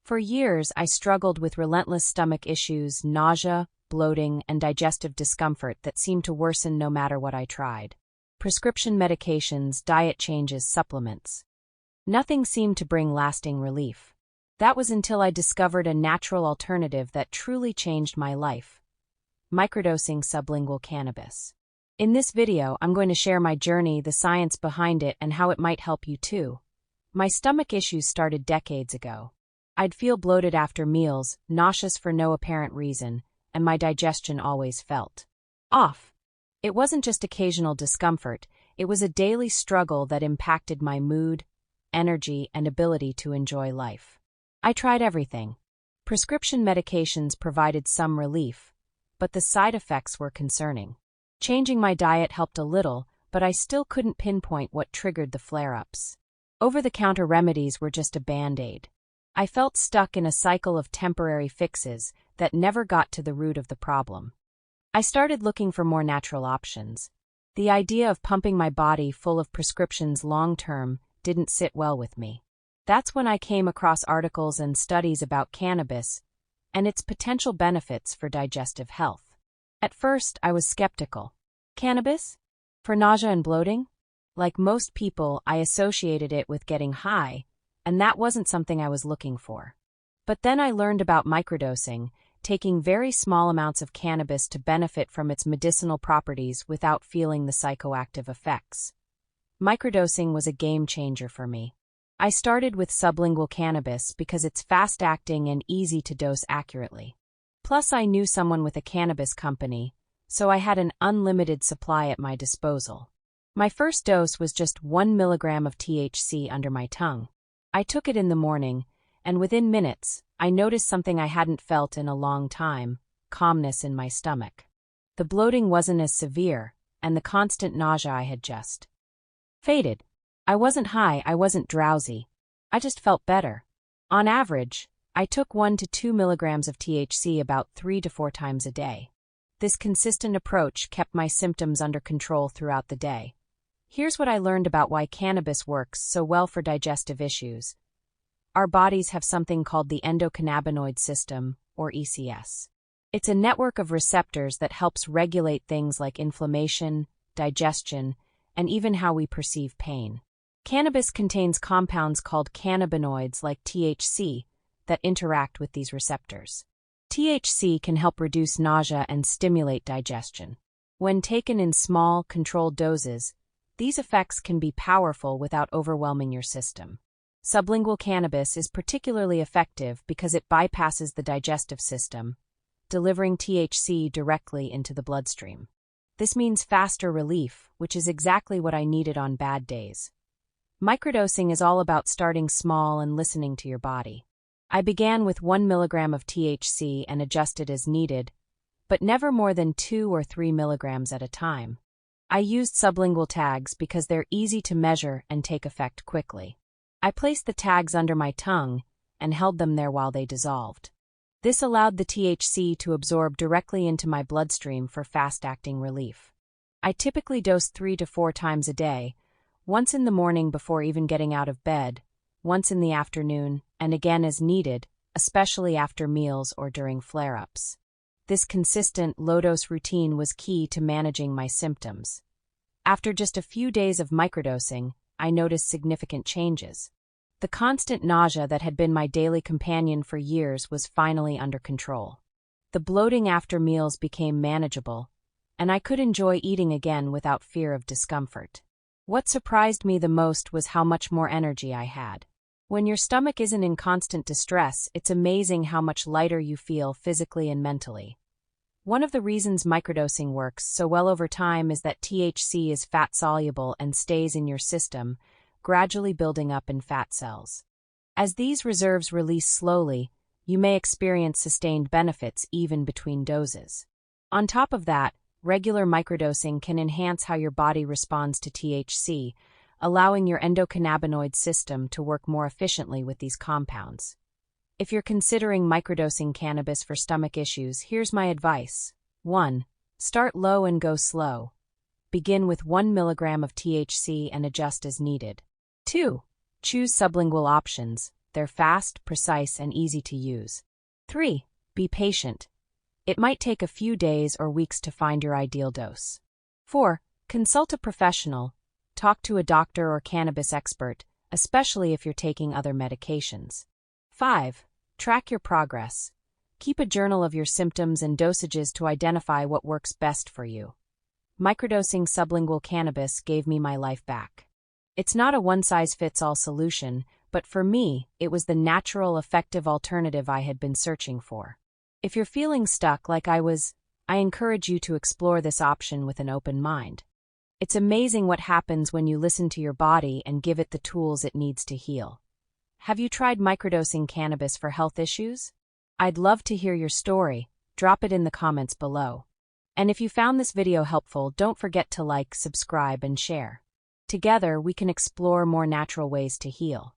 For years, I struggled with relentless stomach issues, nausea, bloating, and digestive discomfort that seemed to worsen no matter what I tried. Prescription medications, diet changes, supplements. Nothing seemed to bring lasting relief. That was until I discovered a natural alternative that truly changed my life. Microdosing sublingual cannabis. In this video, I'm going to share my journey, the science behind it, and how it might help you too. My stomach issues started decades ago. I'd feel bloated after meals, nauseous for no apparent reason, and my digestion always felt off. It wasn't just occasional discomfort, it was a daily struggle that impacted my mood, energy, and ability to enjoy life. I tried everything. Prescription medications provided some relief, but the side effects were concerning. Changing my diet helped a little, but I still couldn't pinpoint what triggered the flare-ups. Over-the-counter remedies were just a band-aid. I felt stuck in a cycle of temporary fixes that never got to the root of the problem. I started looking for more natural options. The idea of pumping my body full of prescriptions long-term didn't sit well with me. That's when I came across articles and studies about cannabis and its potential benefits for digestive health. At first, I was skeptical. Cannabis? For nausea and bloating? Like most people, I associated it with getting high, and that wasn't something I was looking for. But then I learned about microdosing, taking very small amounts of cannabis to benefit from its medicinal properties without feeling the psychoactive effects. Microdosing was a game changer for me. I started with sublingual cannabis because it's fast-acting and easy to dose accurately. Plus, I knew someone with a cannabis company, so I had an unlimited supply at my disposal. My first dose was just 1 milligram of THC under my tongue. I took it in the morning, and within minutes, I noticed something I hadn't felt in a long time: calmness in my stomach. The bloating wasn't as severe, and the constant nausea I had just faded. I wasn't high, I wasn't drowsy. I just felt better. On average, I took 1 to 2 milligrams of THC about 3 to 4 times a day. This consistent approach kept my symptoms under control throughout the day. Here's what I learned about why cannabis works so well for digestive issues. Our bodies have something called the endocannabinoid system, or ECS. It's a network of receptors that helps regulate things like inflammation, digestion, and even how we perceive pain. Cannabis contains compounds called cannabinoids like THC that interact with these receptors. THC can help reduce nausea and stimulate digestion. When taken in small, controlled doses, these effects can be powerful without overwhelming your system. Sublingual cannabis is particularly effective because it bypasses the digestive system, delivering THC directly into the bloodstream. This means faster relief, which is exactly what I needed on bad days. Microdosing is all about starting small and listening to your body. I began with 1 milligram of THC and adjusted as needed, but never more than 2 or 3 milligrams at a time. I used sublingual tags because they're easy to measure and take effect quickly. I placed the tags under my tongue and held them there while they dissolved. This allowed the THC to absorb directly into my bloodstream for fast-acting relief. I typically dose 3 to 4 times a day, once in the morning before even getting out of bed, once in the afternoon, and again as needed, especially after meals or during flare-ups. This consistent, low-dose routine was key to managing my symptoms. After just a few days of microdosing, I noticed significant changes. The constant nausea that had been my daily companion for years was finally under control. The bloating after meals became manageable, and I could enjoy eating again without fear of discomfort. What surprised me the most was how much more energy I had. When your stomach isn't in constant distress, it's amazing how much lighter you feel physically and mentally. One of the reasons microdosing works so well over time is that THC is fat-soluble and stays in your system, gradually building up in fat cells. As these reserves release slowly, you may experience sustained benefits even between doses. On top of that, regular microdosing can enhance how your body responds to THC, allowing your endocannabinoid system to work more efficiently with these compounds. If you're considering microdosing cannabis for stomach issues, here's my advice. 1. Start low and go slow. Begin with 1 milligram of THC and adjust as needed. 2. Choose sublingual options. They're fast, precise, and easy to use. 3. Be patient. It might take a few days or weeks to find your ideal dose. 4. Consult a professional. Talk to a doctor or cannabis expert, especially if you're taking other medications. 5. Track your progress. Keep a journal of your symptoms and dosages to identify what works best for you. Microdosing sublingual cannabis gave me my life back. It's not a one-size-fits-all solution, but for me, it was the natural, effective alternative I had been searching for. If you're feeling stuck like I was, I encourage you to explore this option with an open mind. It's amazing what happens when you listen to your body and give it the tools it needs to heal. Have you tried microdosing cannabis for health issues? I'd love to hear your story. Drop it in the comments below. And if you found this video helpful, don't forget to like, subscribe, and share. Together, we can explore more natural ways to heal.